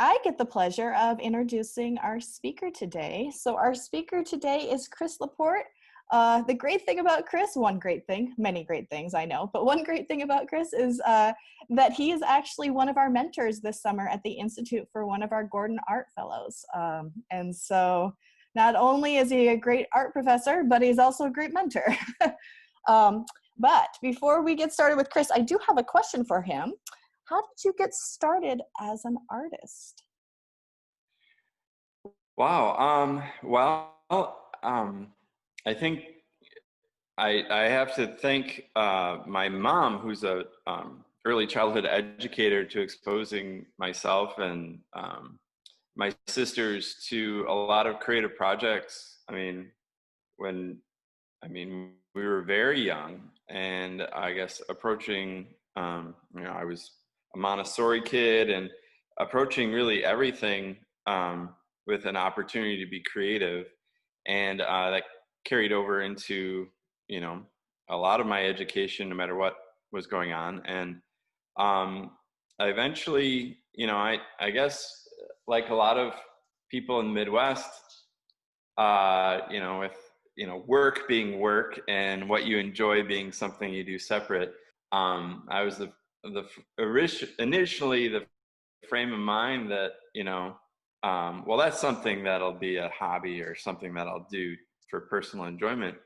I get the pleasure of introducing our speaker today. So our speaker today is Chris LaPorte. The great thing about Chris, one great thing, many great things I know, but one great thing about Chris is that he is actually one of our mentors this summer at the Institute for one of our Gordon Art Fellows. And so not only is he a great art professor, but he's also a great mentor. But before we get started with Chris, I do have a question for him. How did you get started as an artist? Wow. I think I have to thank my mom, who's a early childhood educator, to exposing myself and my sisters to a lot of creative projects. When we were very young, and I guess approaching, I was a Montessori kid and approaching really everything with an opportunity to be creative, and that carried over into a lot of my education, no matter what was going on. And I eventually, I guess like a lot of people in the Midwest, with work being work and what you enjoy being something you do separate. I was initially the frame of mind that well, that's something that'll be a hobby or something that I'll do for personal enjoyment.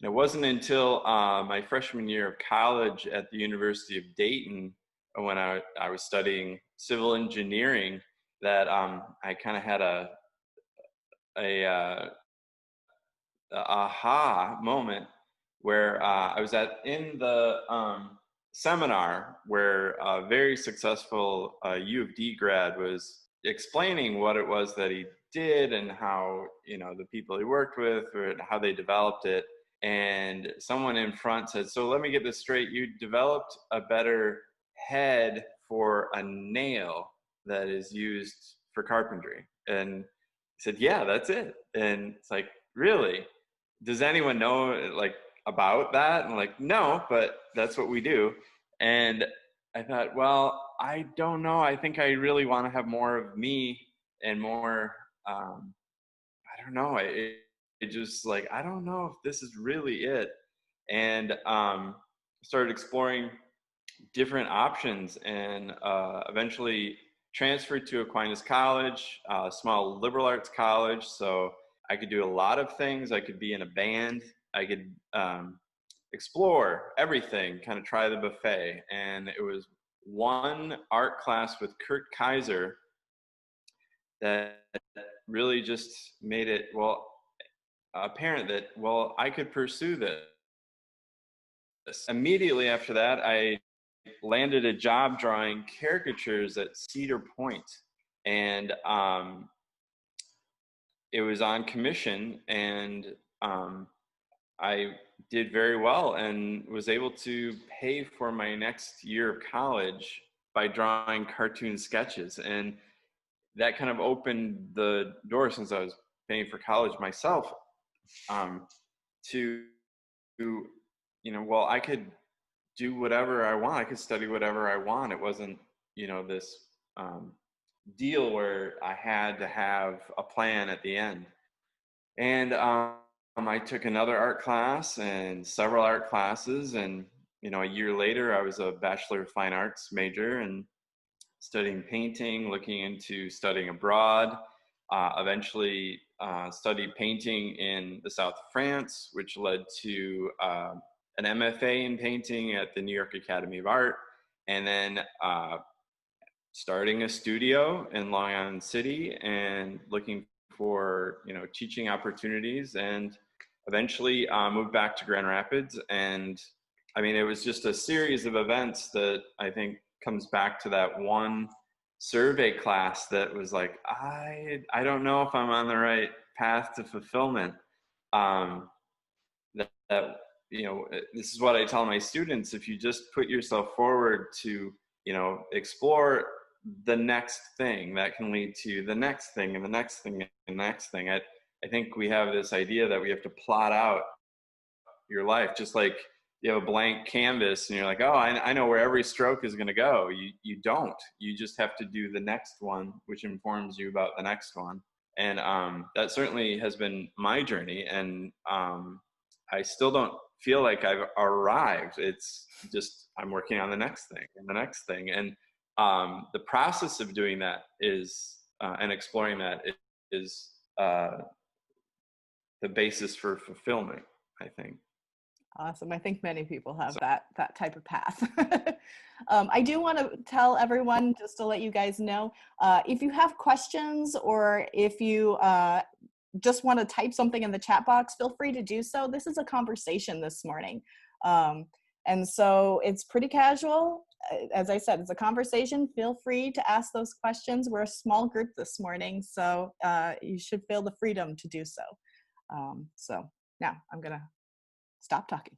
And it wasn't until my freshman year of college at the University of Dayton, when I was studying civil engineering, that I kind of had a aha moment where I was in the seminar where a very successful U of D grad was explaining what it was that he did and how the people he worked with, or how they developed it. And someone in front said, "So let me get this straight, you developed a better head for a nail that is used for carpentry." And he said, "Yeah, that's it." And it's like, really? Does anyone know about that? And I'm like, no, but that's what we do. And I thought, well, I don't know. I think I really want to have more of me and more, I don't know. It just I don't know if this is really it. And started exploring different options, and eventually transferred to Aquinas College, a small liberal arts college. So I could do a lot of things. I could be in a band. I could explore everything, kind of try the buffet. And it was one art class with Kurt Kaiser that really just made it, apparent that, I could pursue this. Immediately after that, I landed a job drawing caricatures at Cedar Point. And it was on commission, and I did very well and was able to pay for my next year of college by drawing cartoon sketches. And that kind of opened the door, since I was paying for college myself, to I could do whatever I want. I could study whatever I want. It wasn't this deal where I had to have a plan at the end. And I took another art class and several art classes, and a year later I was a Bachelor of Fine Arts major and studying painting, looking into studying abroad. Eventually studied painting in the south of France, which led to an MFA in painting at the New York Academy of Art, and then starting a studio in Long Island City and looking for teaching opportunities, and eventually moved back to Grand Rapids. And it was just a series of events that I think comes back to that one survey class that was like, I don't know if I'm on the right path to fulfillment. This is what I tell my students: if you just put yourself forward to explore the next thing, that can lead to the next thing and the next thing and the next thing. I think we have this idea that we have to plot out your life, just like you have a blank canvas and you're like, oh, I know where every stroke is going to go. You don't. You just have to do the next one, which informs you about the next one. And that certainly has been my journey. And I still don't feel like I've arrived. It's just I'm working on the next thing and the next thing. And the process of doing that is and exploring that is the basis for fulfillment, I think. Awesome. I think many people have that type of path. I do want to tell everyone, just to let you guys know, if you have questions or if you just want to type something in the chat box, feel free to do so. This is a conversation this morning. And so it's pretty casual. As I said, it's a conversation. Feel free to ask those questions. We're a small group this morning, so you should feel the freedom to do so. So now I'm going to stop talking.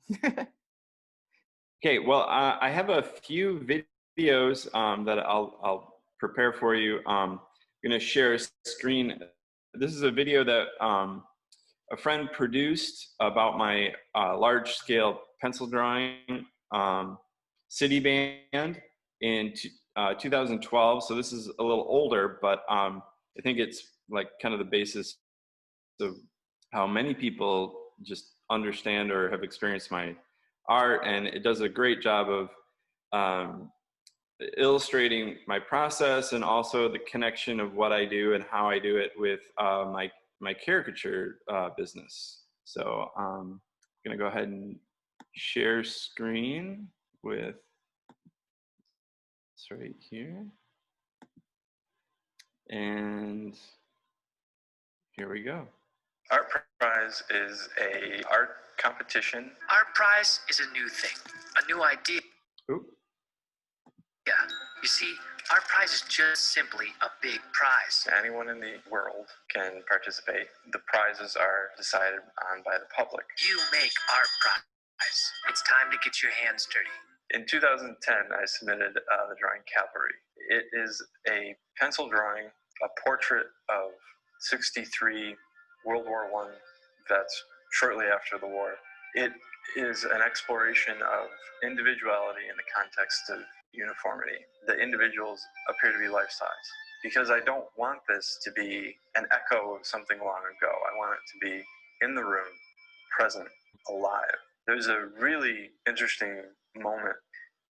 Okay, well, I have a few videos that I'll prepare for you. I'm going to share a screen. This is a video that a friend produced about my large-scale pencil drawing city band in 2012. So this is a little older, but I think it's like kind of the basis of how many people just understand or have experienced my art, and it does a great job of illustrating my process and also the connection of what I do and how I do it with my caricature business. So I'm gonna go ahead and share screen with this right here, and here we go. ArtPrize is a art competition. ArtPrize is a new thing, a new idea. Oop. Yeah, you see, ArtPrize is just simply a big prize. Anyone in the world can participate. The prizes are decided on by the public. You make ArtPrize. It's time to get your hands dirty. In 2010, I submitted the drawing Cavalry. It is a pencil drawing, a portrait of 63 World War I vets shortly after the war. It is an exploration of individuality in the context of uniformity. The individuals appear to be life-size because I don't want this to be an echo of something long ago. I want it to be in the room, present, alive. There's a really interesting moment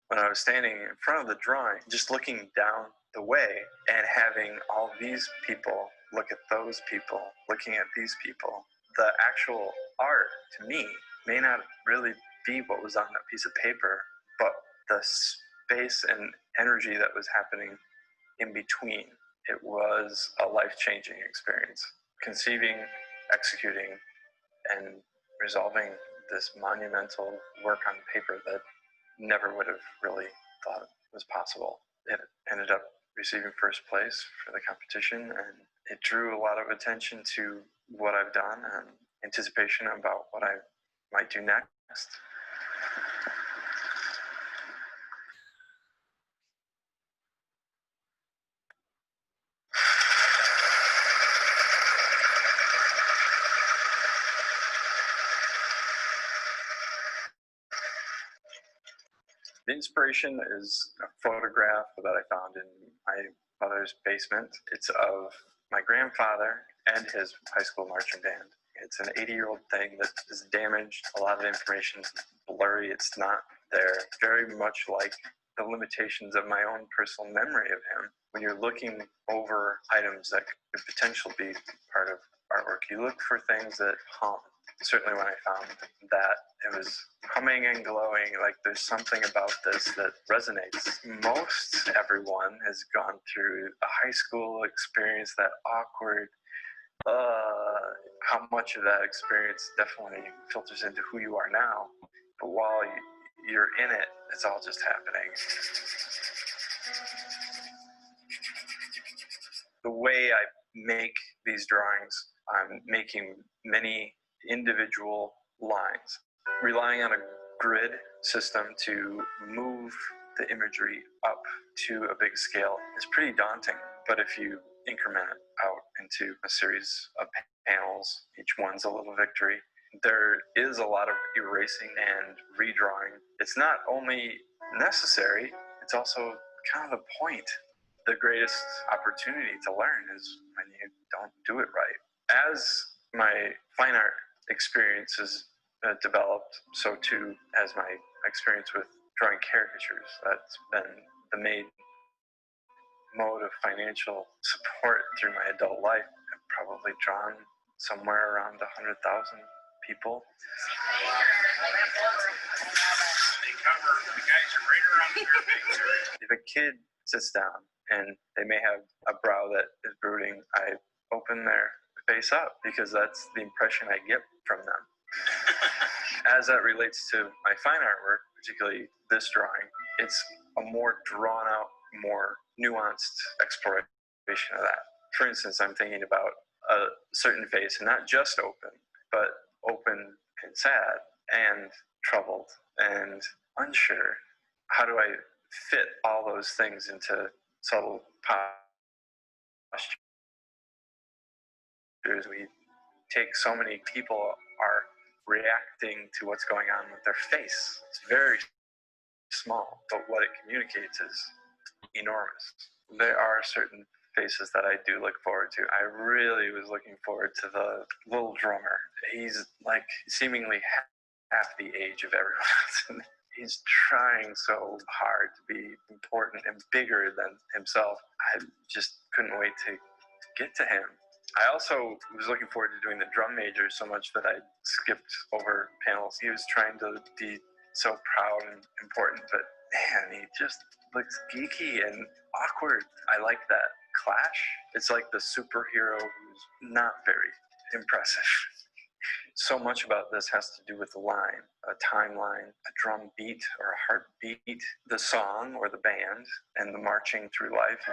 when I was standing in front of the drawing, just looking down the way and having all these people look at those people, looking at these people. The actual art, to me, may not really be what was on that piece of paper, but the space and energy that was happening in between. It was a life-changing experience. Conceiving, executing, and resolving this monumental work on paper that never would have really thought was possible. It ended up receiving first place for the competition, and it drew a lot of attention to what I've done and anticipation about what I might do next. The inspiration is a photograph that I found in my mother's basement. It's of my grandfather and his high school marching band. It's an 80-year-old thing that is damaged. A lot of the information is blurry. It's not there. Very much like the limitations of my own personal memory of him. When you're looking over items that could potentially be part of artwork, you look for things that hum. Certainly when I found that, it was humming and glowing, like there's something about this that resonates. Most everyone has gone through a high school experience, that awkward, how much of that experience definitely filters into who you are now. But while you're in it, it's all just happening. The way I make these drawings, I'm making many individual lines, relying on a grid system to move the imagery up to a big scale is pretty daunting. But if you increment it out into a series of panels, each one's a little victory, There is a lot of erasing and redrawing. It's not only necessary, it's also kind of the point. The greatest opportunity to learn is when you don't do it right. As my fine art experience has developed, so too has my experience with drawing caricatures. That's been the main mode of financial support through my adult life. I've probably drawn somewhere around 100,000 people. If a kid sits down and they may have a brow that is brooding, I open their face up because that's the impression I get from them. As that relates to my fine artwork, particularly this drawing, it's a more drawn out, more nuanced exploration of that. For instance, I'm thinking about a certain face, not just open, but open and sad and troubled and unsure. How do I fit all those things into subtle postures? We take so many people are reacting to what's going on with their face. It's very small, but what it communicates is enormous. There are certain faces that I do look forward to. I really was looking forward to the little drummer. He's like seemingly half the age of everyone else. He's trying so hard to be important and bigger than himself. I just couldn't wait to get to him. I also was looking forward to doing the drum major so much that I skipped over panels. He was trying to be so proud and important, but man, he just looks geeky and awkward. I like that clash. It's like the superhero who's not very impressive. So much about this has to do with the line, a timeline, a drum beat or a heartbeat, the song or the band, and the marching through life.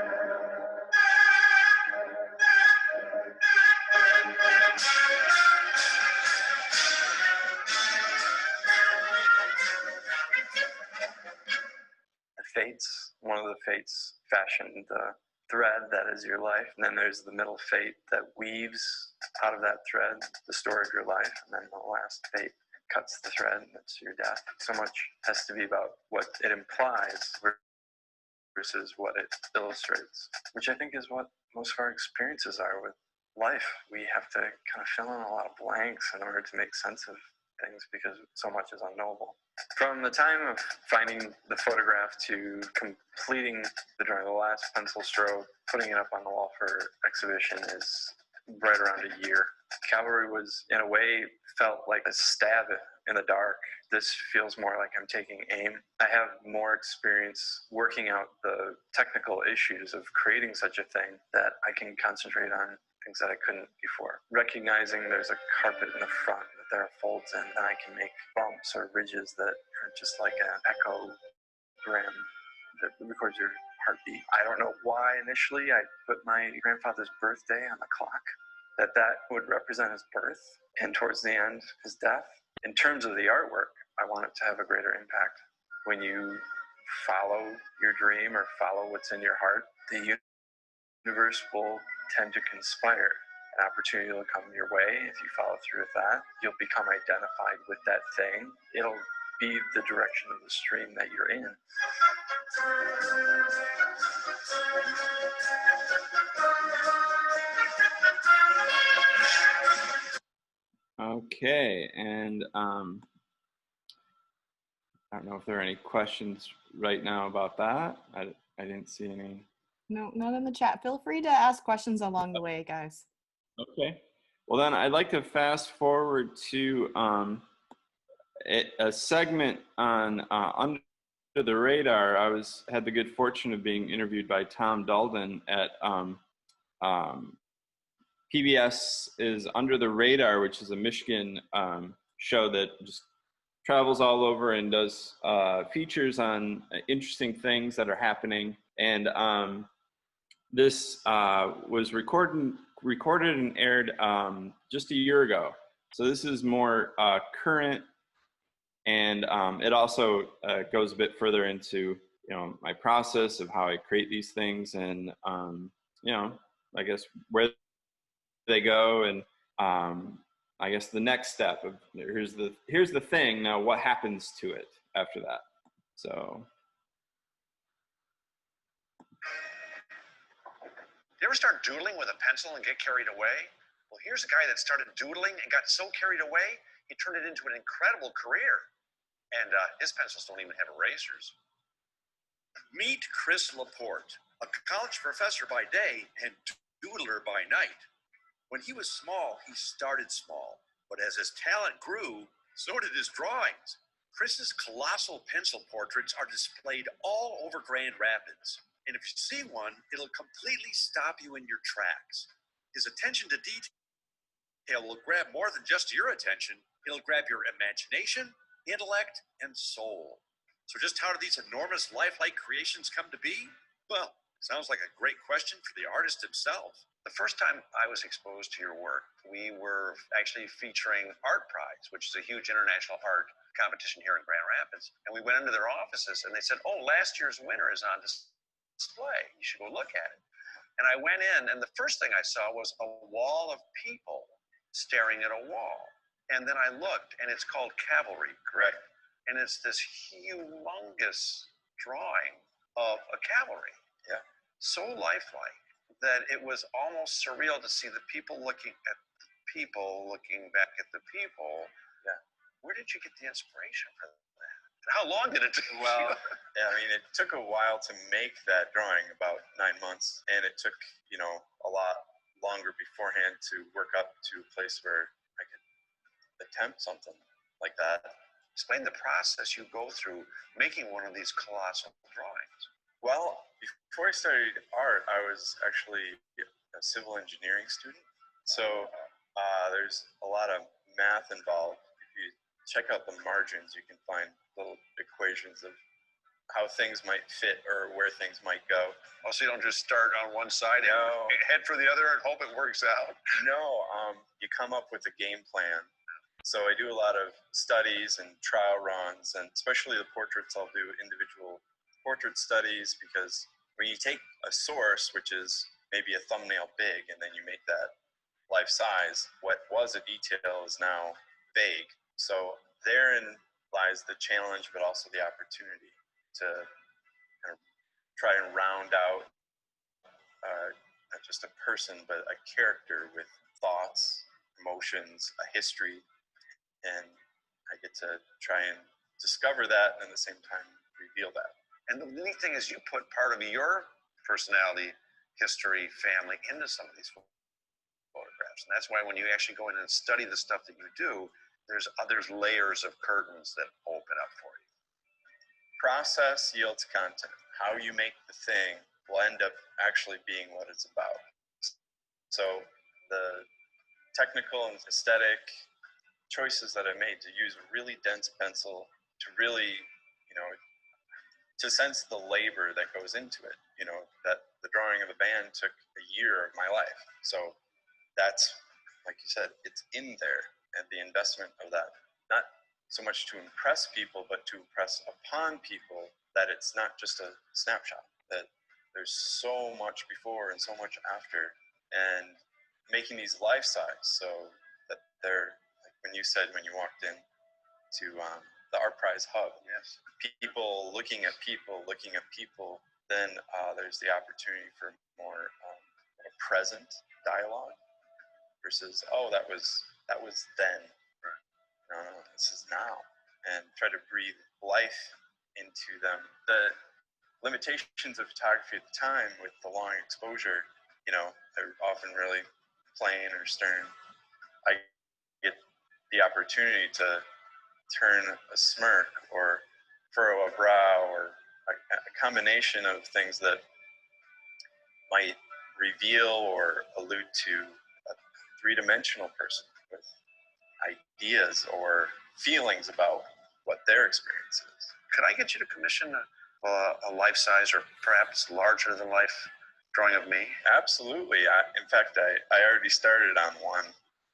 The fates, one of the fates fashioned the thread that is your life, and then there's the middle fate that weaves out of that thread the story of your life, and then the last fate cuts the thread, and that's your death. So much has to be about what it implies versus what it illustrates, which I think is what most of our experiences are with life. We have to kind of fill in a lot of blanks in order to make sense of things because so much is unknowable. From the time of finding the photograph to completing the drawing, the last pencil stroke, putting it up on the wall for exhibition is right around a year. Cavalry was, in a way, felt like a stab in the dark. This feels more like I'm taking aim. I have more experience working out the technical issues of creating such a thing that I can concentrate on things that I couldn't before. Recognizing there's a carpet in the front, that there are folds in, and I can make bumps or ridges that are just like an echogram that records your heartbeat. I don't know why initially I put my grandfather's birthday on the clock, that would represent his birth, and towards the end, his death. In terms of the artwork, I want it to have a greater impact. When you follow your dream or follow what's in your heart, the universe will tend to conspire. An opportunity will come your way. If you follow through with that, you'll become identified with that thing. It'll be the direction of the stream that you're in. Okay, and I don't know if there are any questions right now about that. I didn't see any. No, none in the chat. Feel free to ask questions along the way, guys. Okay. Well, then I'd like to fast forward to a segment on Under the Radar. I had the good fortune of being interviewed by Tom Dalden at PBS is Under the Radar, which is a Michigan show that just travels all over and does features on interesting things that are happening. And this was recorded and aired just a year ago. So this is more current, and it also goes a bit further into my process of how I create these things, and I guess where they go, and I guess the next step of here's the thing. Now, what happens to it after that? So. You ever start doodling with a pencil and get carried away? Well, here's a guy that started doodling and got so carried away, he turned it into an incredible career. And his pencils don't even have erasers. Meet Chris LaPorte, a college professor by day and doodler by night. When he was small, he started small. But as his talent grew, so did his drawings. Chris's colossal pencil portraits are displayed all over Grand Rapids. And if you see one, it'll completely stop you in your tracks. His attention to detail will grab more than just your attention. It'll grab your imagination, intellect, and soul. So just how do these enormous lifelike creations come to be? Well, sounds like a great question for the artist himself. The first time I was exposed to your work, we were actually featuring ArtPrize, which is a huge international art competition here in Grand Rapids. And we went into their offices and they said, oh, last year's winner is on display. You should go look at it. And I went in, and the first thing I saw was a wall of people staring at a wall. And then I looked, and it's called Cavalry, correct? And it's this humongous drawing of a cavalry. Yeah. So lifelike that it was almost surreal to see the people looking at the people, looking back at the people. Yeah. Where did you get the inspiration for that? How long did it take? Well, yeah, I mean, it took a while to make that drawing, about 9 months, and it took, a lot longer beforehand to work up to a place where I could attempt something like that. Explain the process you go through making one of these colossal drawings. Well, before I started art, I was actually a civil engineering student, so there's a lot of math involved. If you check out the margins, you can find little equations of how things might fit or where things might go. Oh, so you don't just start on one side and head for the other and hope it works out? No, you come up with a game plan. So I do a lot of studies and trial runs, and especially the portraits, I'll do individual portrait studies, because when you take a source, which is maybe a thumbnail big, and then you make that life size, what was a detail is now vague. So therein lies the challenge, but also the opportunity to kind of try and round out not just a person, but a character with thoughts, emotions, a history. And I get to try and discover that and at the same time reveal that. And the neat thing is you put part of your personality, history, family into some of these photographs. And that's why when you actually go in and study the stuff that you do, there's layers of curtains that open up for you. Process yields content. How you make the thing will end up actually being what it's about. So the technical and aesthetic choices that I made to use a really dense pencil to really, to sense the labor that goes into it, that the drawing of the band took a year of my life. So that's, like you said, it's in there, and the investment of that, not so much to impress people, but to impress upon people that it's not just a snapshot, that there's so much before and so much after, and making these life size so that they're, like when you said when you walked in to the ArtPrize hub, yes, people looking at people, then there's the opportunity for more present dialogue versus, oh, that was then. No, this is now. And try to breathe life into them. The limitations of photography at the time with the long exposure, they're often really plain or stern. I get the opportunity to turn a smirk or furrow a brow or a combination of things that might reveal or allude to a three-dimensional person with ideas or feelings about what their experience is. Could I get you to commission a life-size or perhaps larger-than-life drawing of me? Absolutely. In fact, I already started on one.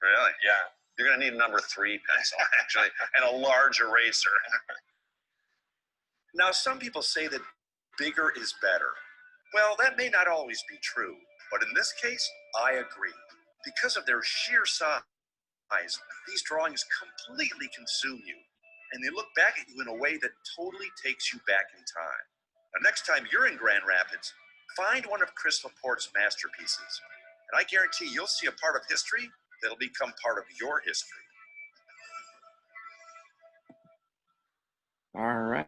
Really? Yeah. You're going to need a number 3 pencil, actually, and a large eraser. Now, some people say that bigger is better. Well, that may not always be true, but in this case, I agree. Because of their sheer size, these drawings completely consume you, and they look back at you in a way that totally takes you back in time. Now, next time you're in Grand Rapids, find one of Chris LaPorte's masterpieces, and I guarantee you'll see a part of history that'll become part of your history. All right.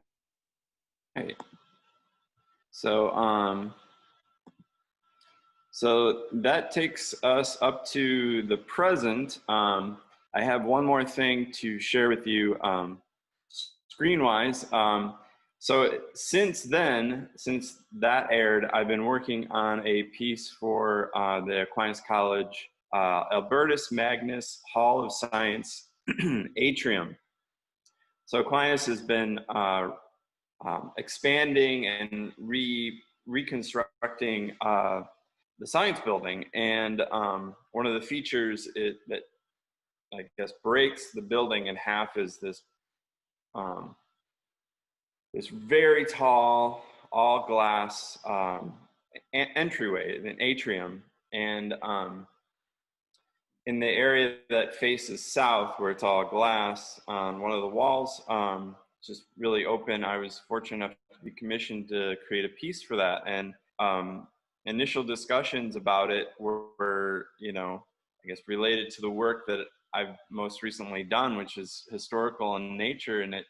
So, so that takes us up to the present. I have one more thing to share with you, screen-wise. So since then, since that aired, I've been working on a piece for the Aquinas College Albertus Magnus Hall of Science atrium. So Aquinas has been expanding and reconstructing the science building, and one of the features that I guess breaks the building in half is this this very tall, all glass entryway, an atrium, and in the area that faces south, where it's all glass, on one of the walls, just really open. I was fortunate enough to be commissioned to create a piece for that, and initial discussions about it were, I guess, related to the work that I've most recently done, which is historical in nature, and it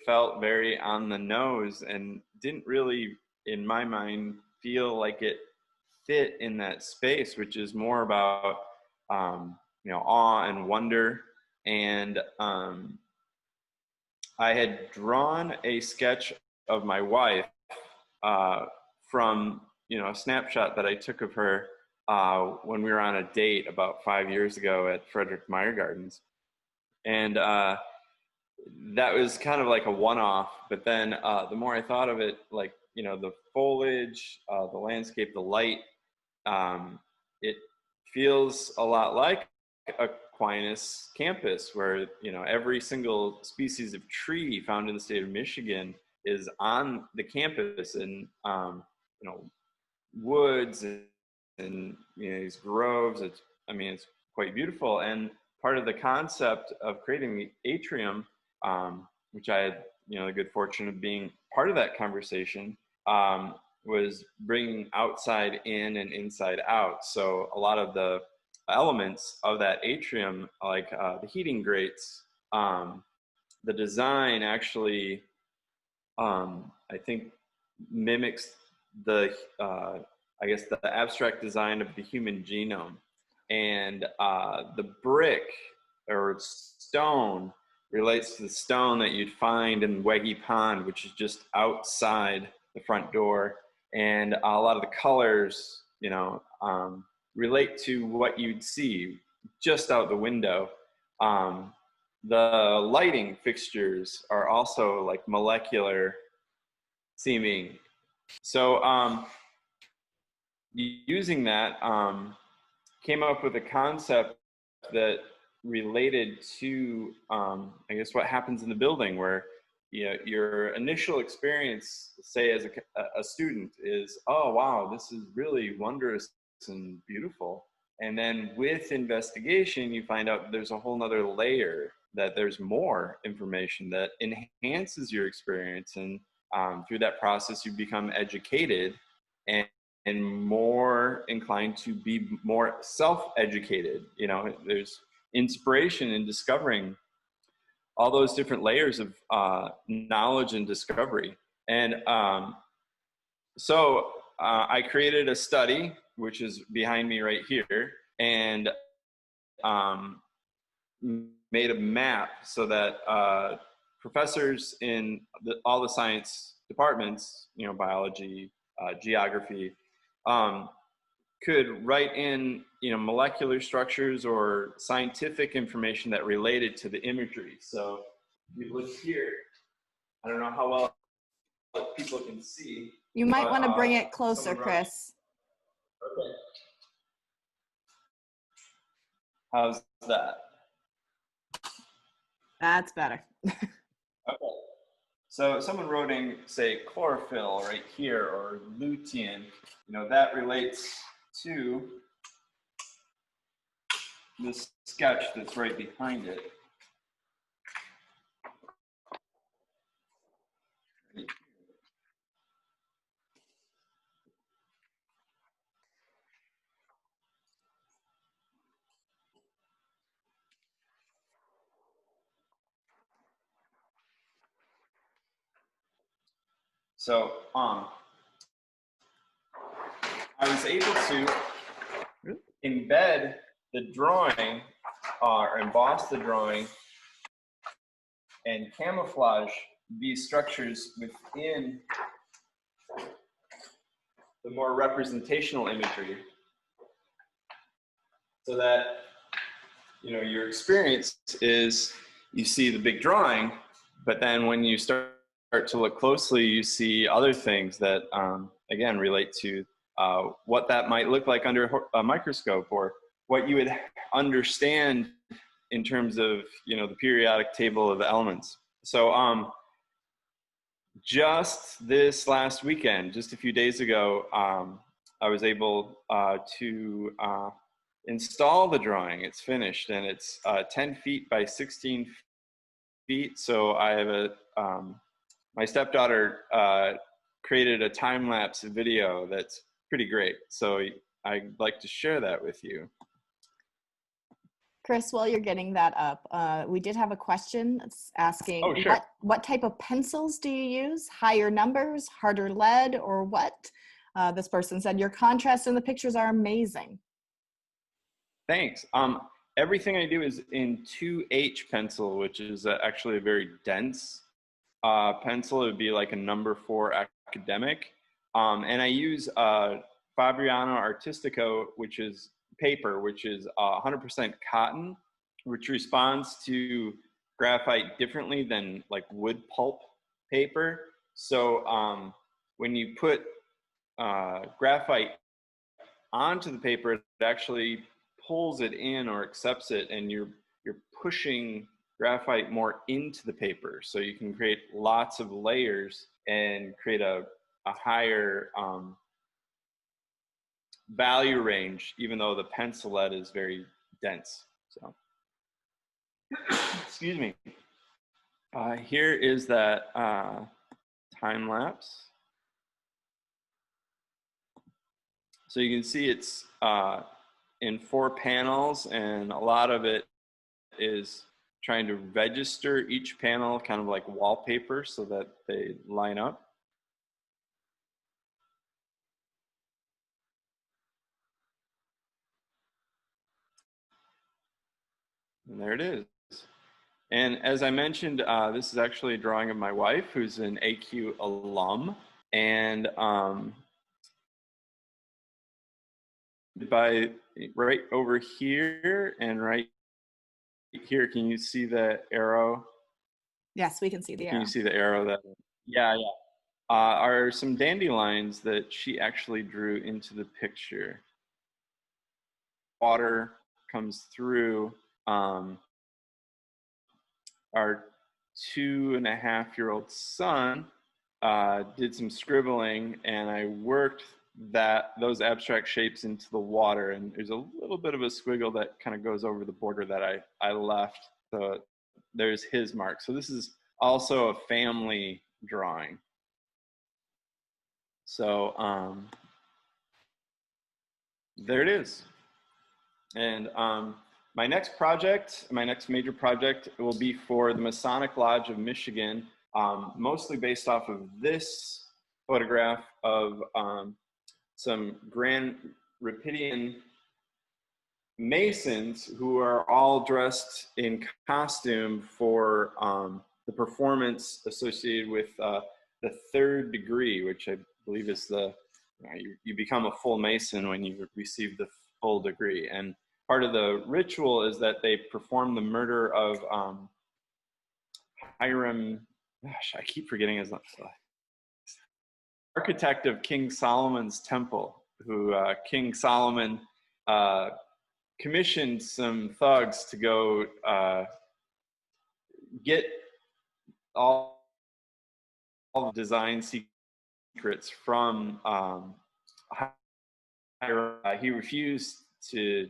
felt very on the nose and didn't really, in my mind, feel like it fit in that space, which is more about awe and wonder. And I had drawn a sketch of my wife from a snapshot that I took of her when we were on a date about 5 years ago at Frederick Meyer Gardens. And that was kind of like a one-off, but then the more I thought of it, like, the foliage, the landscape, the light, it feels a lot like Aquinas campus, where, every single species of tree found in the state of Michigan is on the campus, and, woods and these groves. It's quite beautiful. And part of the concept of creating the atrium, which I had the good fortune of being part of that conversation, was bringing outside in and inside out. So a lot of the elements of that atrium, like the heating grates, the design actually I think mimics the I guess the abstract design of the human genome. And the brick or stone relates to the stone that you'd find in Weggy Pond, which is just outside the front door. And a lot of the colors, relate to what you'd see just out the window. The lighting fixtures are also like molecular seeming. So using that, came up with a concept that related to, I guess, what happens in the building, where your initial experience, say as a student, is, oh wow, this is really wondrous and beautiful. And then with investigation, you find out there's a whole nother layer, that there's more information that enhances your experience. And through that process, you become educated and more inclined to be more self-educated. There's inspiration in discovering all those different layers of knowledge and discovery. And so I created a study, which is behind me right here, and made a map so that professors in all the science departments, biology, geography, could write in, molecular structures or scientific information that related to the imagery. So if you look here, I don't know how well people can see. You might want to bring it closer, Chris. Okay. How's that? That's better. Okay. So someone wrote in, say, chlorophyll right here, or lutein, that relates to this sketch that's right behind it. So I was able to embed the drawing or emboss the drawing and camouflage these structures within the more representational imagery, so that your experience is you see the big drawing, but then when you start to look closely, you see other things that again relate to what that might look like under a microscope, or what you would understand in terms of the periodic table of elements. So just this last weekend, just a few days ago, I was able to install the drawing. It's finished, and it's 10 feet by 16 feet. So I have my stepdaughter created a time-lapse video that's pretty great. So I'd like to share that with you. Chris, while you're getting that up, we did have a question that's asking, oh, sure. what type of pencils do you use? Higher numbers, harder lead, or what? This person said, your contrast in the pictures are amazing. Thanks. Everything I do is in 2H pencil, which is actually a very dense pencil. It would be like a number 4 academic. And I use Fabriano Artistico, which is paper, which is 100% cotton, which responds to graphite differently than like wood pulp paper. So when you put graphite onto the paper, it actually pulls it in or accepts it, and you're pushing graphite more into the paper, so you can create lots of layers and create a higher value range, even though the pencil lead is very dense. So excuse me. Here is that time lapse. So you can see it's in 4 panels, and a lot of it is trying to register each panel kind of like wallpaper so that they line up. And there it is. And as I mentioned, this is actually a drawing of my wife, who's an AQ alum. And by right over here and right here, can you see the arrow? Yes, we can see the arrow. Can you see the arrow? That? Yeah. Are some dandelions that she actually drew into the picture. Water comes through. Our 2.5-year-old son did some scribbling, and I worked those abstract shapes into the water, and there's a little bit of a squiggle that kind of goes over the border that I left. So there's his mark. So this is also a family drawing. So there it is. And my next major project will be for the Masonic Lodge of Michigan, mostly based off of this photograph of some Grand Rapidian Masons who are all dressed in costume for the performance associated with the 3rd degree, which I believe is you become a full Mason when you receive the full degree. And part of the ritual is that they perform the murder of Hiram, gosh, I keep forgetting his name, architect of King Solomon's temple, who King Solomon commissioned some thugs to go get all the design secrets from Hiram. He refused to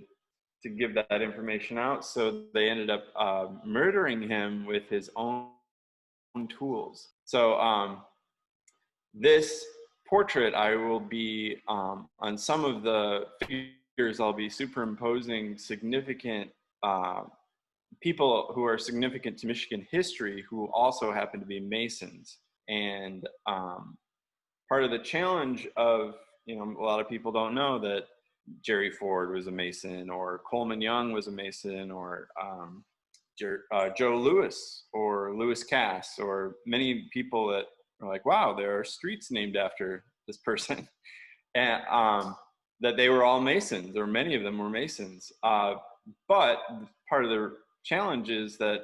to give that information out. So they ended up murdering him with his own tools. So this portrait, I will be on some of the figures, I'll be superimposing significant people who are significant to Michigan history who also happen to be Masons. And part of the challenge of, a lot of people don't know that Jerry Ford was a Mason, or Coleman Young was a Mason, or Joe Louis, or Louis Cass, or many people that are like, wow, there are streets named after this person. And that they were all Masons, or many of them were Masons. But part of the challenge is that,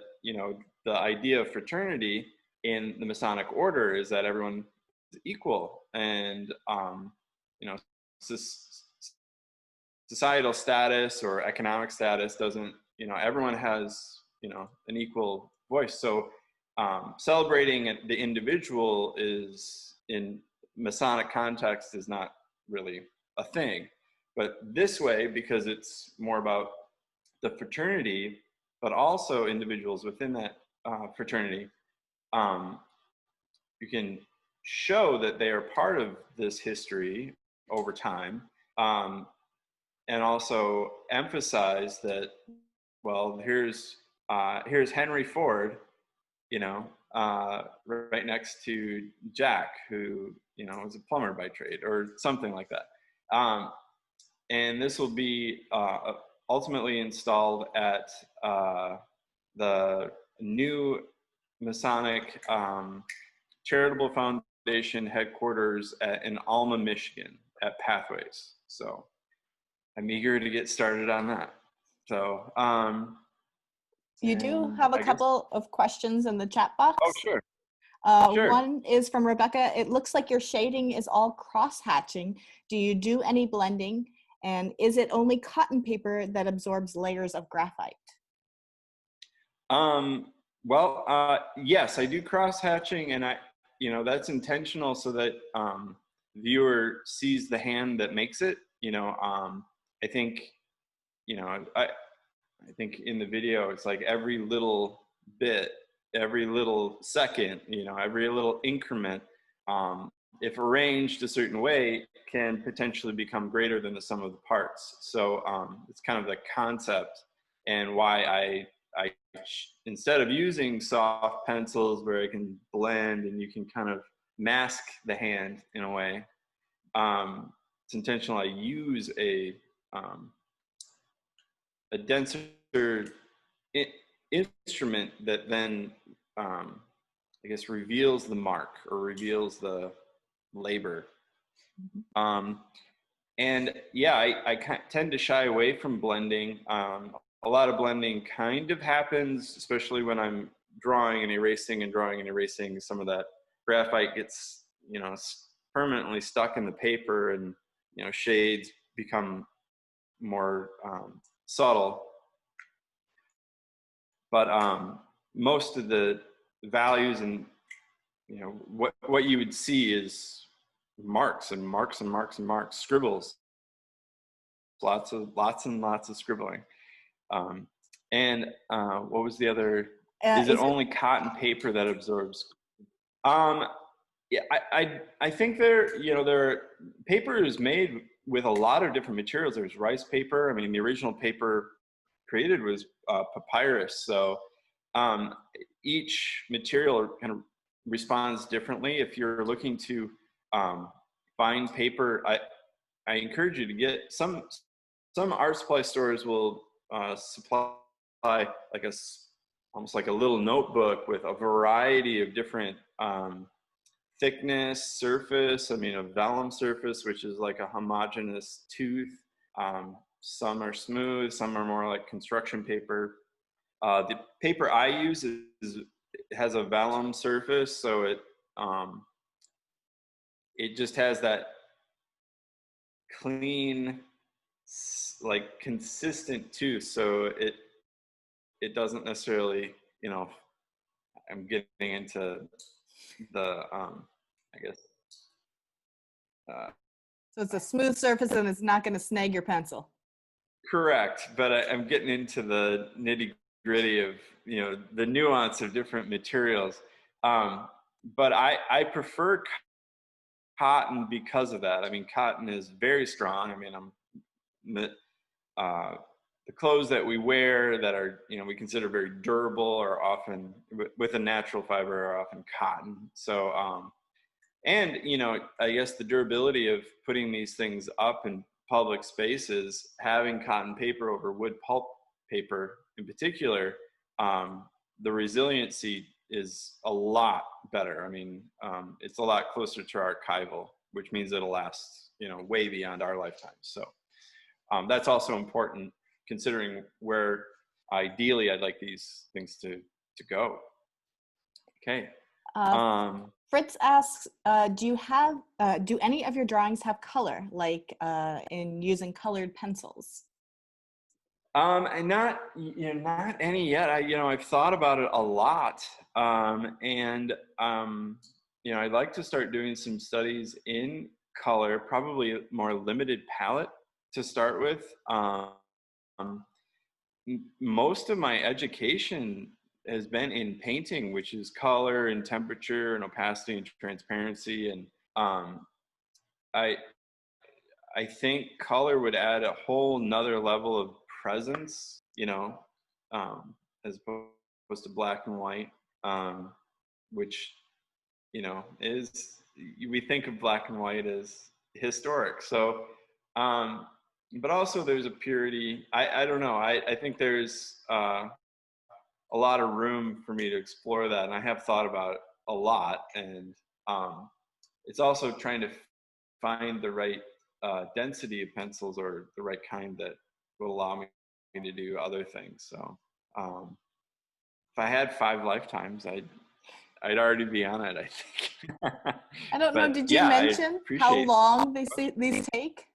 the idea of fraternity in the Masonic order is that everyone is equal, and societal status or economic status doesn't, everyone has, an equal voice. So celebrating the individual is, in Masonic context, is not really a thing. But this way, because it's more about the fraternity, but also individuals within that fraternity, you can show that they are part of this history over time, and also emphasize that, well, here's Henry Ford, right next to Jack, who, was a plumber by trade, or something like that. And this will be ultimately installed at the new Masonic Charitable Foundation headquarters in Alma, Michigan, at Pathways. So I'm eager to get started on that. So you do have a couple of questions in the chat box. Oh, sure. Sure. One is from Rebecca. It looks like your shading is all cross-hatching. Do you do any blending? And is it only cotton paper that absorbs layers of graphite? Well, yes, I do cross-hatching, and that's intentional so that viewer sees the hand that makes it. I think, I think in the video, it's like every little bit, every little second, every little increment, if arranged a certain way, can potentially become greater than the sum of the parts. So it's kind of the concept, and why I instead of using soft pencils where I can blend and you can kind of mask the hand in a way, it's intentional. I use a denser instrument that then, I guess, reveals the mark or reveals the labor. And yeah, I tend to shy away from blending. A lot of blending kind of happens, especially when I'm drawing and erasing and drawing and erasing. Some of that graphite gets, permanently stuck in the paper, and, shades become more subtle. But most of the values and, what you would see is marks and marks and marks and marks, scribbles, lots and lots of scribbling. And what was the other? Is it only cotton paper that absorbs? Yeah, I think there paper is made with a lot of different materials. There's rice paper. I mean, the original paper created was papyrus. So each material kind of responds differently. If you're looking to find paper, I encourage you to get some art supply stores will supply like almost like a little notebook with a variety of different thickness, surface. I mean, a vellum surface, which is like a homogeneous tooth. Some are smooth, some are more like construction paper. The paper I use has a vellum surface, so it just has that clean, like consistent tooth. So it doesn't necessarily, I'm getting into the I guess. So it's a smooth surface and it's not going to snag your pencil. Correct, but I'm getting into the nitty gritty of, the nuance of different materials. But I prefer cotton because of that. I mean, cotton is very strong. I mean, uh, the clothes that we wear that are, we consider very durable are often with a natural fiber are often cotton. So, and, I guess the durability of putting these things up in public spaces, having cotton paper over wood pulp paper in particular, the resiliency is a lot better. I mean, it's a lot closer to archival, which means it'll last, way beyond our lifetime. So that's also important considering where ideally I'd like these things to go. Okay. Fritz asks, do any of your drawings have color, like in using colored pencils? And not any yet. I've thought about it a lot. I'd like to start doing some studies in color, probably a more limited palette to start with. Most of my education has been in painting, which is color and temperature and opacity and transparency. And I think color would add a whole nother level of presence, as opposed to black and white, which, is, we think of black and white as historic. So, but also there's a purity. I don't know. I think there's a lot of room for me to explore that. And I have thought about it a lot. And it's also trying to find the right density of pencils or the right kind that will allow me to do other things. So if I had 5 lifetimes, I'd already be on it, I think. I don't know. Did you mention how long these take?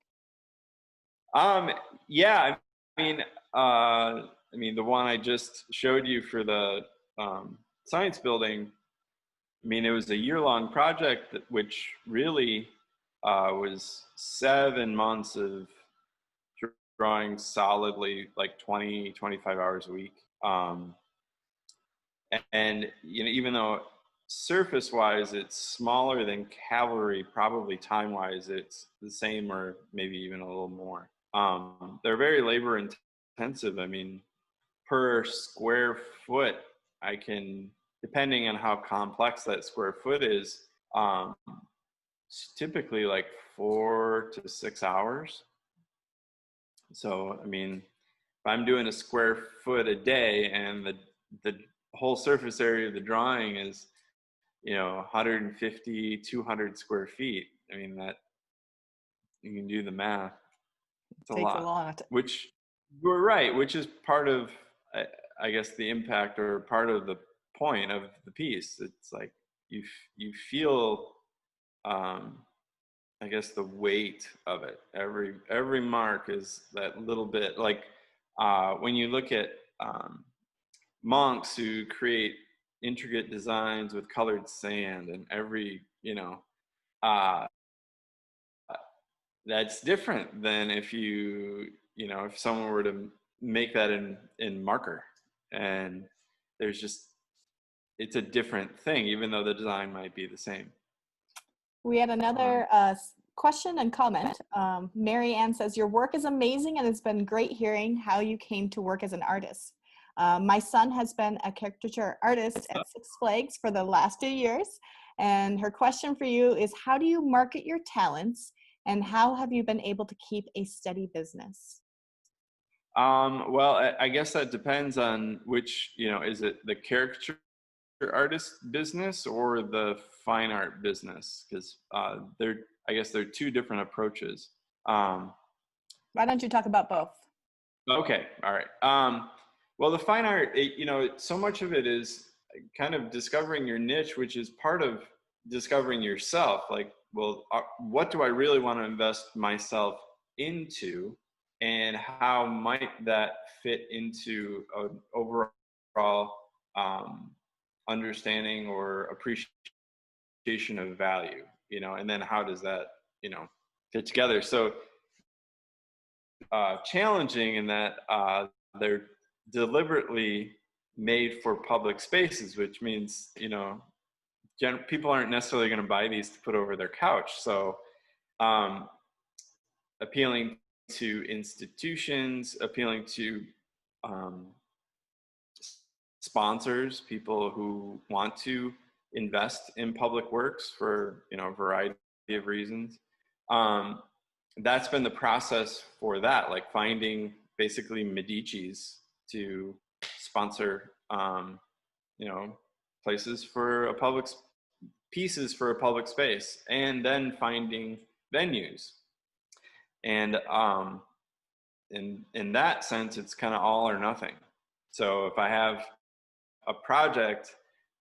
Yeah. I mean, the one I just showed you for the science building. I mean, it was a year-long project, which really was 7 months of drawing solidly, like 20, 25 hours a week. And even though surface-wise it's smaller than cavalry, probably time-wise it's the same or maybe even a little more. They're very labor-intensive. I mean, per square foot, I can, depending on how complex that square foot is, it's typically like 4 to 6 hours. So, I mean, if I'm doing a square foot a day and the whole surface area of the drawing is, 150, 200 square feet, I mean, that you can do the math. It's a lot. Which, you're right, which is part of, I guess, the impact or part of the point of the piece. It's like you feel, I guess, the weight of it. Every mark is that little bit. Like when you look at monks who create intricate designs with colored sand, and every, that's different than if if someone were to make that in marker, and there's just, it's a different thing, even though the design might be the same. We had another question and comment. Mary Ann says, your work is amazing and it's been great hearing how you came to work as an artist. My son has been a caricature artist at Six Flags for the last 2 years. And her question for you is, how do you market your talents and how have you been able to keep a steady business? Well, I guess that depends on which, is it the caricature artist business or the fine art business? Because I guess they're 2 different approaches. Why don't you talk about both? Okay, all right. Well, the fine art, so much of it is kind of discovering your niche, which is part of discovering yourself. Like, well, what do I really want to invest myself into, and how might that fit into an overall understanding or appreciation of value, and then how does that, fit together? So challenging in that they're deliberately made for public spaces, which means, you know, people aren't necessarily going to buy these to put over their couch. So appealing to institutions, appealing to sponsors, people who want to invest in public works for, you know, a variety of reasons. That's been the process for that, like finding basically Medici's to sponsor, you know, pieces for a public space, and then finding venues. And in that sense, it's kind of all or nothing. So if I have a project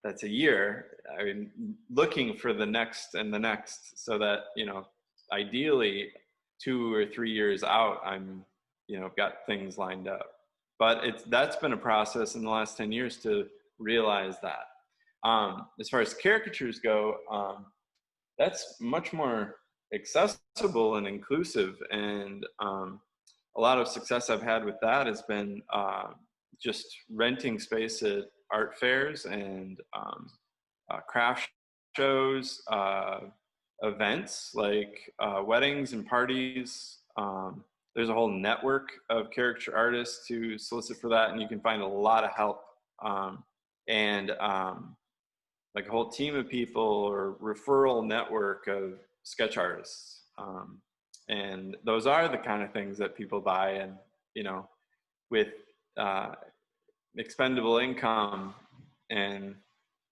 that's a year, I'm looking for the next and the next, so that, you know, ideally 2 or 3 years out, I'm, you know, got things lined up. But that's been a process in the last 10 years to realize that. As far as caricatures go, that's much more accessible and inclusive, and a lot of success I've had with that has been just renting space at art fairs and craft shows, events like weddings and parties. There's a whole network of caricature artists to solicit for that, and you can find a lot of help. And like a whole team of people or referral network of sketch artists. And those are the kind of things that people buy, and, you know, with expendable income, and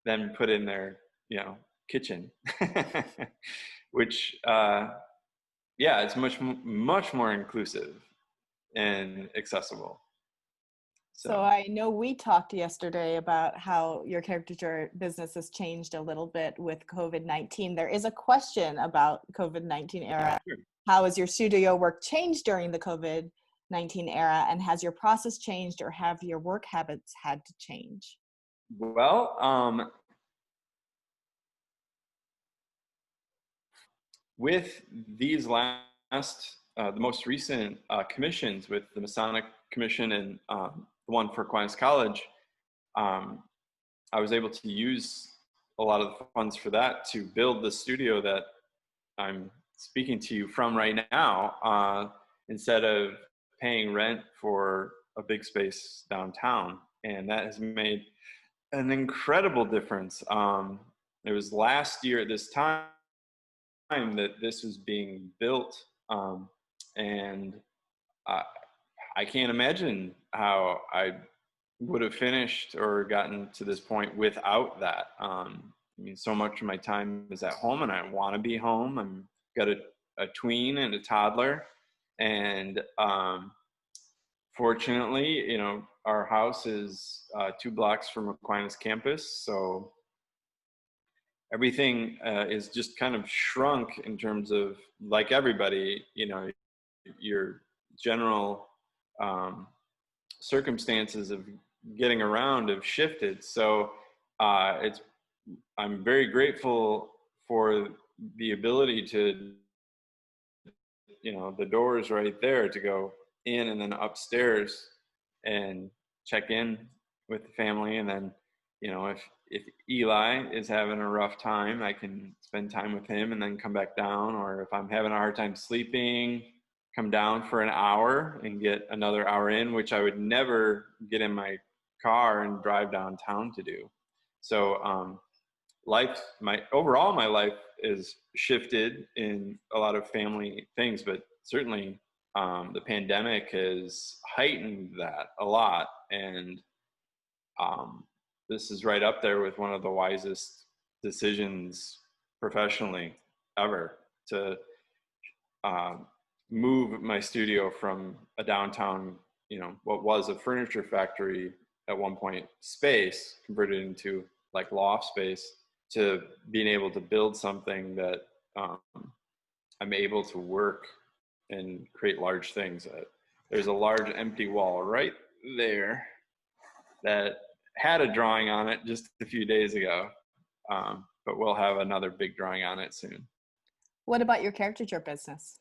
then put in their, you know, kitchen, which, yeah, it's much more inclusive and accessible. So I know we talked yesterday about how your caricature business has changed a little bit with COVID-19. There is a question about COVID-19 era. Sure. How has your studio work changed during the COVID-19 era, and has your process changed, or have your work habits had to change? Well, with these last, the most recent commissions, with the Masonic Commission and the one for Aquinas College, I was able to use a lot of the funds for that to build the studio that I'm speaking to you from right now, instead of paying rent for a big space downtown. And that has made an incredible difference. It was last year at this time that this was being built, and I can't imagine how I would have finished or gotten to this point without that. I mean, so much of my time is at home, and I want to be home. I've got a tween and a toddler, and fortunately, you know, our house is 2 blocks from Aquinas campus, so everything is just kind of shrunk in terms of, like everybody, you know, your general circumstances of getting around have shifted. So I'm very grateful for the ability to, you know, the door's right there to go in and then upstairs and check in with the family. And then, you know, if Eli is having a rough time, I can spend time with him and then come back down. Or if I'm having a hard time sleeping, come down for an hour and get another hour in, which I would never get in my car and drive downtown to do. So my life is shifted in a lot of family things, but certainly the pandemic has heightened that a lot. And this is right up there with one of the wisest decisions professionally ever, to move my studio from a downtown, you know, what was a furniture factory at one point space, converted into like loft space, to being able to build something that I'm able to work and create large things. There's a large empty wall right there that had a drawing on it just a few days ago, but we'll have another big drawing on it soon. What about your caricature business?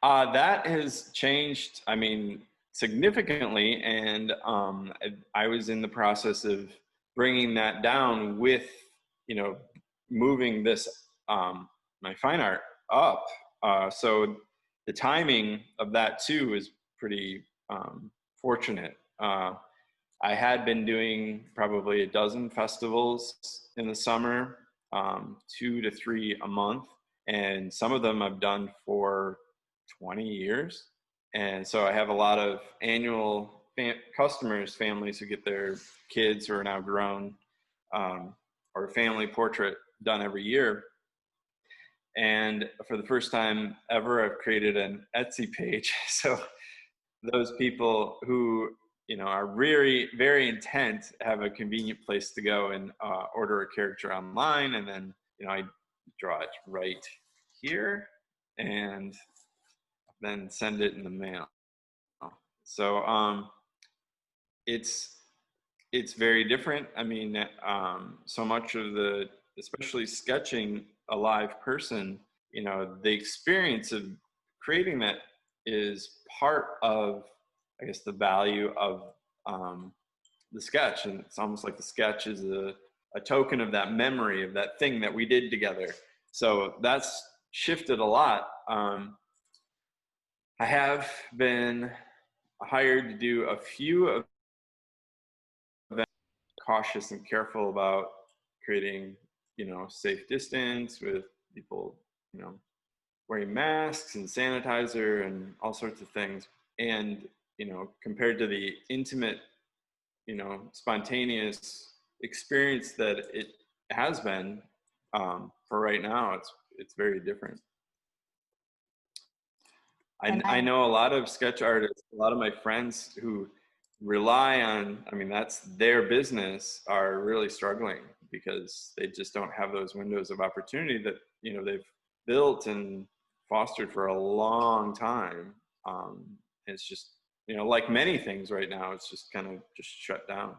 That has changed, I mean, significantly. And I was in the process of bringing that down with, you know, moving this, my fine art up. So the timing of that too is pretty fortunate. I had been doing probably a dozen festivals in the summer, 2 to 3 a month. And some of them I've done for 20 years. And so I have a lot of annual customers, families who get their kids who are now grown, or family portrait done every year. And for the first time ever, I've created an Etsy page. So those people who, you know, are very, very intent have a convenient place to go and order a caricature online. And then, you know, I draw it right here and then send it in the mail. So it's very different. I mean, so much of the, especially sketching a live person, you know, the experience of creating that is part of, I guess, the value of the sketch. And it's almost like the sketch is a token of that memory of that thing that we did together. So that's shifted a lot. I have been hired to do a few of them, cautious and careful about creating, you know, safe distance with people, you know, wearing masks and sanitizer and all sorts of things. And, you know, compared to the intimate, you know, spontaneous experience that it has been, for right now, it's very different. I know a lot of sketch artists, a lot of my friends who rely on, I mean, that's their business, are really struggling because they just don't have those windows of opportunity that, you know, they've built and fostered for a long time. It's just, you know, like many things right now, it's just kind of just shut down.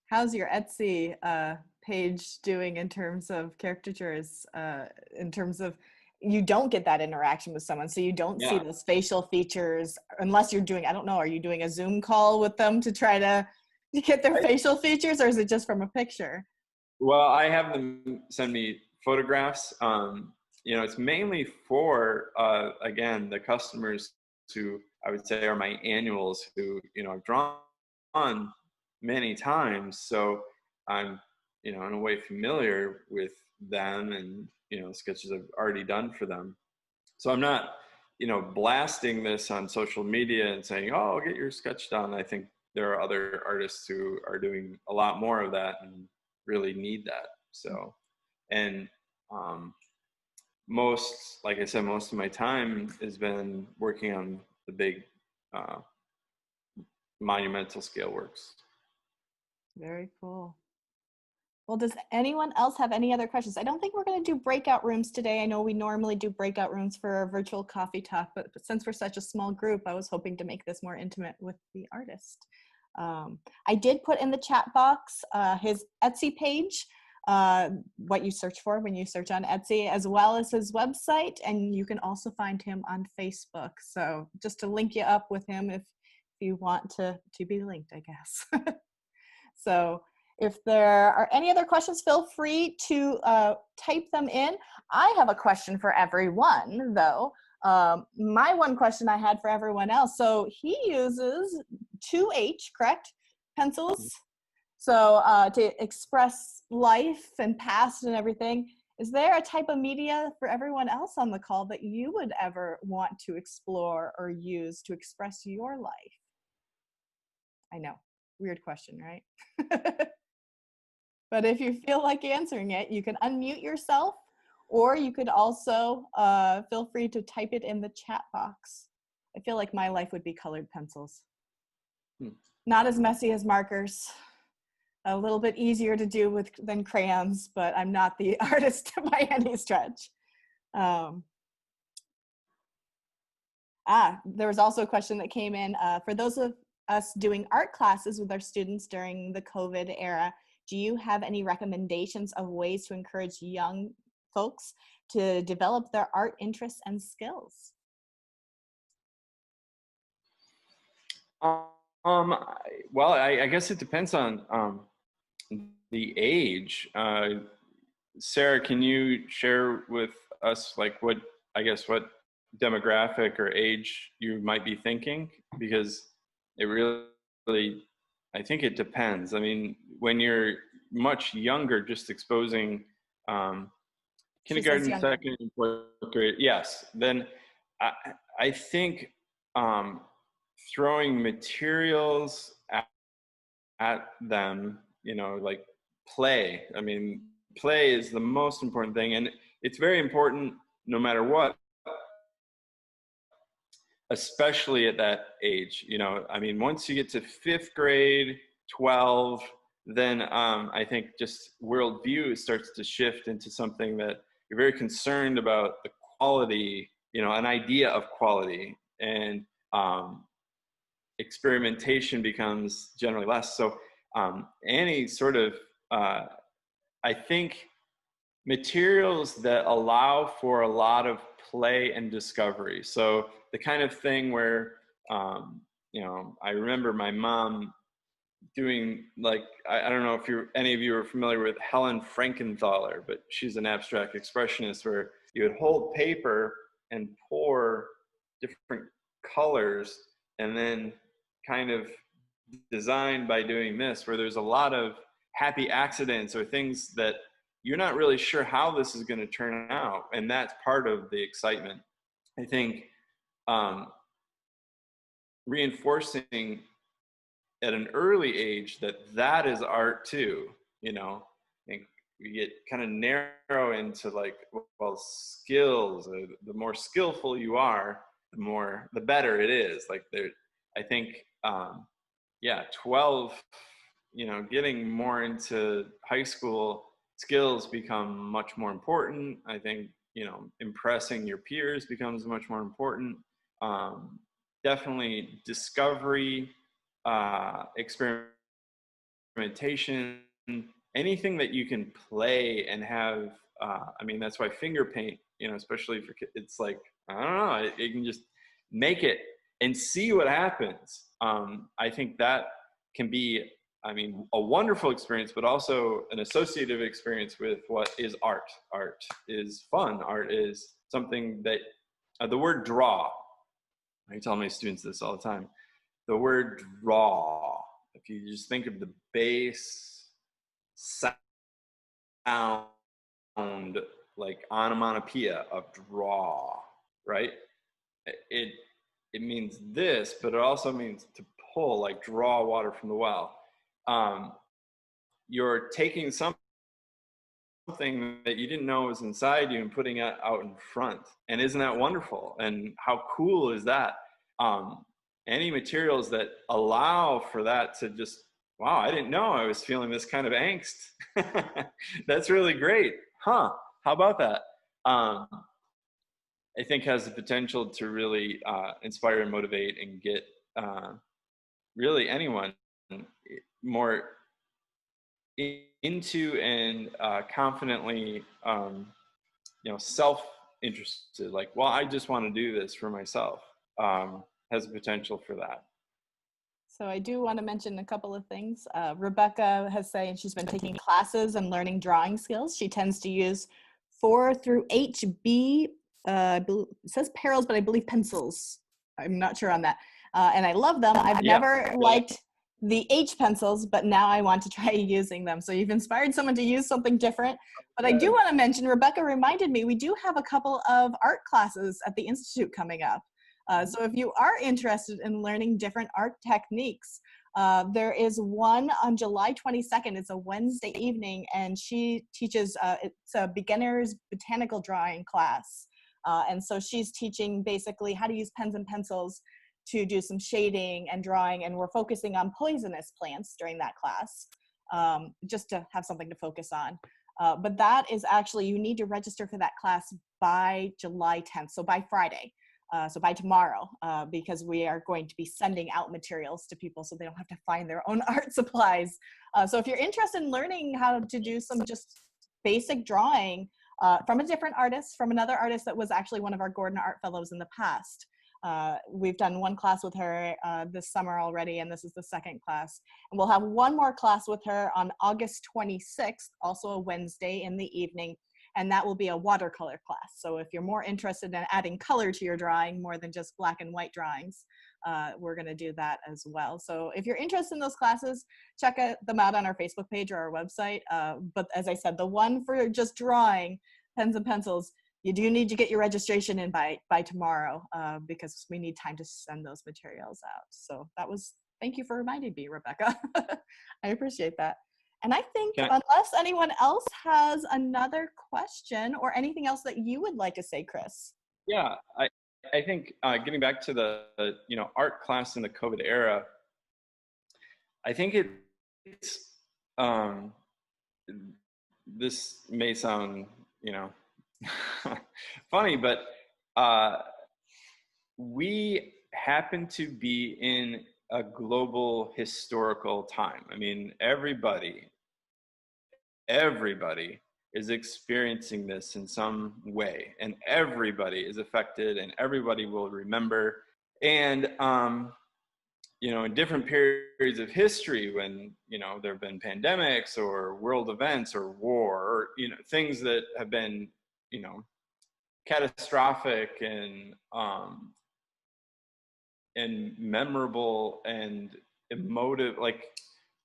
How's your Etsy page doing in terms of caricatures, in terms of you don't get that interaction with someone, so you don't see those facial features unless you're doing, I don't know, are you doing a Zoom call with them to try to get their facial features, or is it just from a picture? Well, I have them send me photographs. You know, it's mainly for, again, the customers who I would say are my annuals who, you know, I've drawn on many times. So I'm, you know, in a way familiar with them and, you know, sketches I've already done for them. So I'm not, you know, blasting this on social media and saying, oh, get your sketch done. I think there are other artists who are doing a lot more of that and really need that. So, and most, like I said, most of my time has been working on the big monumental scale works. Very cool. Well, does anyone else have any other questions? I don't think we're going to do breakout rooms today. I know we normally do breakout rooms for our virtual coffee talk, but since we're such a small group, I was hoping to make this more intimate with the artist. I did put in the chat box his Etsy page, what you search for when you search on Etsy, as well as his website, and you can also find him on Facebook. So just to link you up with him if you want to be linked, I guess. So if there are any other questions, feel free to type them in. I have a question for everyone, though. My one question I had for everyone else. So he uses 2H, correct? Pencils. So to express life and past and everything. Is there a type of media for everyone else on the call that you would ever want to explore or use to express your life? I know, weird question, right? But if you feel like answering it, you can unmute yourself, or you could also feel free to type it in the chat box. I feel like my life would be colored pencils. Not as messy as markers. A little bit easier to do than crayons, but I'm not the artist by any stretch. There was also a question that came in. For those of us doing art classes with our students during the COVID era, do you have any recommendations of ways to encourage young folks to develop their art interests and skills? Well, I guess it depends on the age. Sarah, can you share with us like what demographic or age you might be thinking? Because it really, I think it depends. I mean, when you're much younger, just exposing She says kindergarten, younger. second, and fourth grade, yes. Then I, I think throwing materials at them, like play. I mean, play is the most important thing, and it's very important no matter what, especially at that age. I mean, once you get to fifth grade, 12, then I think just worldview starts to shift into something that you're very concerned about the quality, an idea of quality, and experimentation becomes generally less. So any sort of, I think, materials that allow for a lot of play and discovery. So the kind of thing where, I remember my mom doing, like, I don't know if any of you are familiar with Helen Frankenthaler, but she's an abstract expressionist where you would hold paper and pour different colors and then kind of design by doing this, where there's a lot of happy accidents or things that you're not really sure how this is going to turn out. And that's part of the excitement. I think reinforcing at an early age that is art too. I think we get kind of narrow into like, well, skills. The more skillful you are, the better it is. Like I think 12, getting more into high school, skills become much more important. I think, impressing your peers becomes much more important. Definitely discovery, experimentation, anything that you can play and have. I mean, that's why finger paint, especially for kids, it's like, I don't know, you can just make it and see what happens. I think that can be, a wonderful experience, but also an associative experience with what is art. Art is fun. Art is something that, the word draw, I tell my students this all the time. The word draw, if you just think of the bass sound, like onomatopoeia of draw, right? It means this, but it also means to pull, like draw water from the well. You're taking something that you didn't know was inside you and putting it out in front. And isn't that wonderful? And how cool is that? Any materials that allow for that to just, wow, I didn't know I was feeling this kind of angst. That's really great. How about that? I think has the potential to really inspire and motivate and get really anyone more into and confidently, self-interested. Like, well, I just want to do this for myself. Has the potential for that. So I do want to mention a couple of things. Rebecca has said she's been taking classes and learning drawing skills. She tends to use 4 through HB, it says parallels, but I believe pencils. I'm not sure on that. And I love them. I've never liked the H pencils, but now I want to try using them. So you've inspired someone to use something different. But I do want to mention, Rebecca reminded me, we do have a couple of art classes at the Institute coming up. So if you are interested in learning different art techniques, there is one on July 22nd. It's a Wednesday evening, and she teaches, it's a beginner's botanical drawing class. And so she's teaching basically how to use pens and pencils to do some shading and drawing, and we're focusing on poisonous plants during that class, just to have something to focus on. But that is actually, you need to register for that class by July 10th, so by Friday. So by tomorrow, because we are going to be sending out materials to people so they don't have to find their own art supplies. So if you're interested in learning how to do some just basic drawing from a different artist, from another artist that was actually one of our Gordon Art Fellows in the past, We've done one class with her this summer already, and this is the second class. And we'll have one more class with her on August 26th, also a Wednesday in the evening, and that will be a watercolor class. So if you're more interested in adding color to your drawing more than just black and white drawings, we're going to do that as well. So if you're interested in those classes, check them out on our Facebook page or our website. But as I said, the one for just drawing, pens and pencils, you do need to get your registration in by tomorrow, because we need time to send those materials out. So thank you for reminding me, Rebecca. I appreciate that. And I think unless anyone else has another question or anything else that you would like to say, Chris. Yeah, I think getting back to the art class in the COVID era, I think it's this may sound funny, but we happen to be in a global historical time. I mean, everybody is experiencing this in some way, and everybody is affected, and everybody will remember. And in different periods of history, when there have been pandemics or world events or war, or things that have been catastrophic and memorable and emotive, like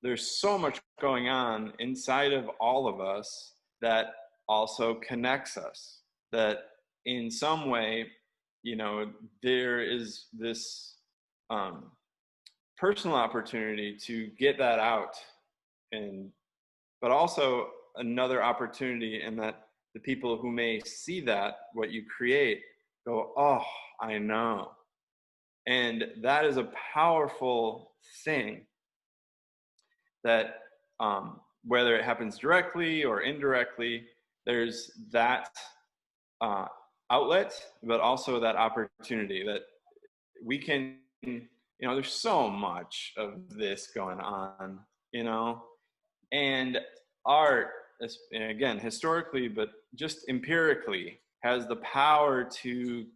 there's so much going on inside of all of us that also connects us, that in some way there is this personal opportunity to get that out, but also another opportunity in that the people who may see that, what you create, go, oh, I know. And that is a powerful thing that whether it happens directly or indirectly, there's that outlet, but also that opportunity that we can, there's so much of this going on, and art, again, historically, but just empirically, has the power to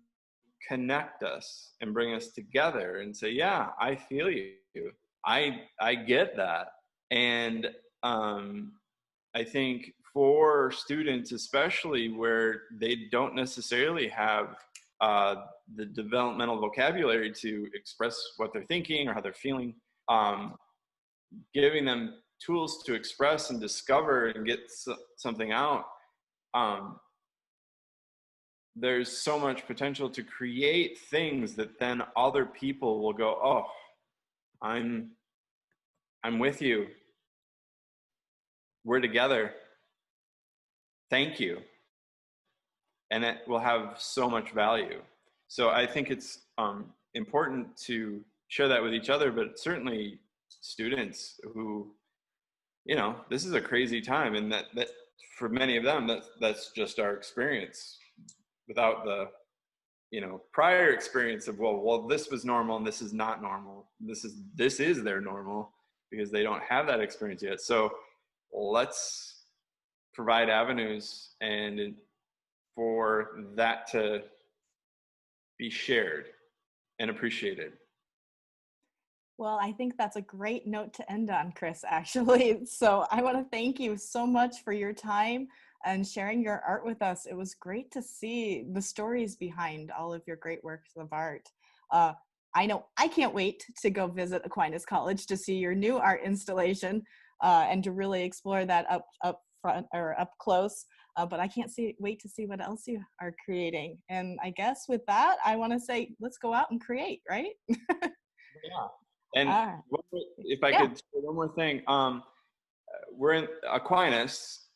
connect us and bring us together and say, yeah, I feel you. I get that. And I think for students, especially where they don't necessarily have the developmental vocabulary to express what they're thinking or how they're feeling, giving them tools to express and discover and get something out, there's so much potential to create things that then other people will go, oh, I'm with you. We're together. Thank you. And it will have so much value. So I think it's important to share that with each other, but certainly students who, this is a crazy time, and that for many of them, that's just our experience, without the prior experience of well this was normal and this is not normal. This is their normal, because they don't have that experience yet. So let's provide avenues and for that to be shared and appreciated. Well, I think that's a great note to end on, Chris, actually. So I want to thank you so much for your time and sharing your art with us. It was great to see the stories behind all of your great works of art. I know I can't wait to go visit Aquinas College to see your new art installation and to really explore that up front or up close. But I can't wait to see what else you are creating. And I guess with that, I want to say, let's go out and create, right? Yeah. And if I could say one more thing, we're in Aquinas.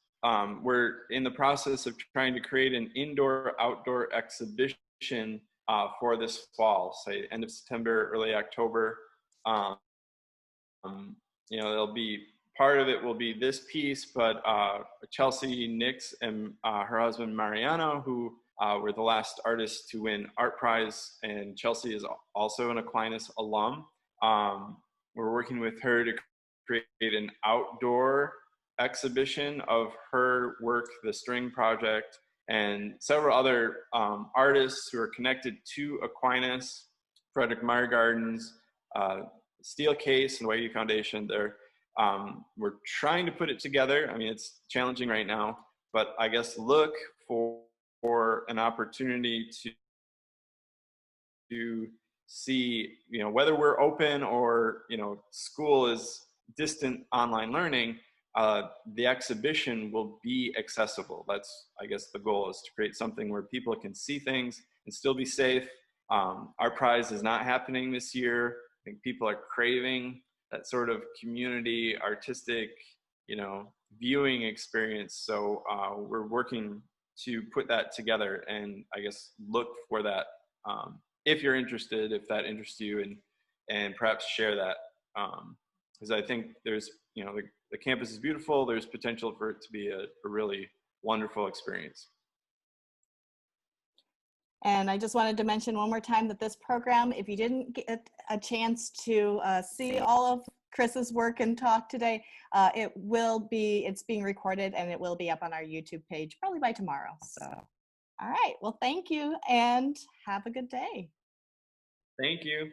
We're in the process of trying to create an indoor-outdoor exhibition for this fall, say end of September, early October. There'll be part of it will be this piece, but Chelsea Nix and her husband Mariano, who were the last artists to win ArtPrize, and Chelsea is also an Aquinas alum. We're working with her to create an outdoor exhibition of her work, the String Project, and several other artists who are connected to Aquinas Frederick Meyer Gardens, steel case and Wagyu Foundation. We're trying to put it together. I mean, it's challenging right now, but I guess look for an opportunity to see, whether we're open or, school is distant online learning, the exhibition will be accessible. That's, I guess, the goal, is to create something where people can see things and still be safe. ArtPrize is not happening this year. I think people are craving that sort of community, artistic, viewing experience. So we're working to put that together, and I guess look for that. If you're interested, if that interests you, and perhaps share that, because I think there's, the campus is beautiful. There's potential for it to be a really wonderful experience. And I just wanted to mention one more time that this program, if you didn't get a chance to see all of Chris's work and talk today, it's being recorded and it will be up on our YouTube page probably by tomorrow. So, all right, well, thank you and have a good day. Thank you.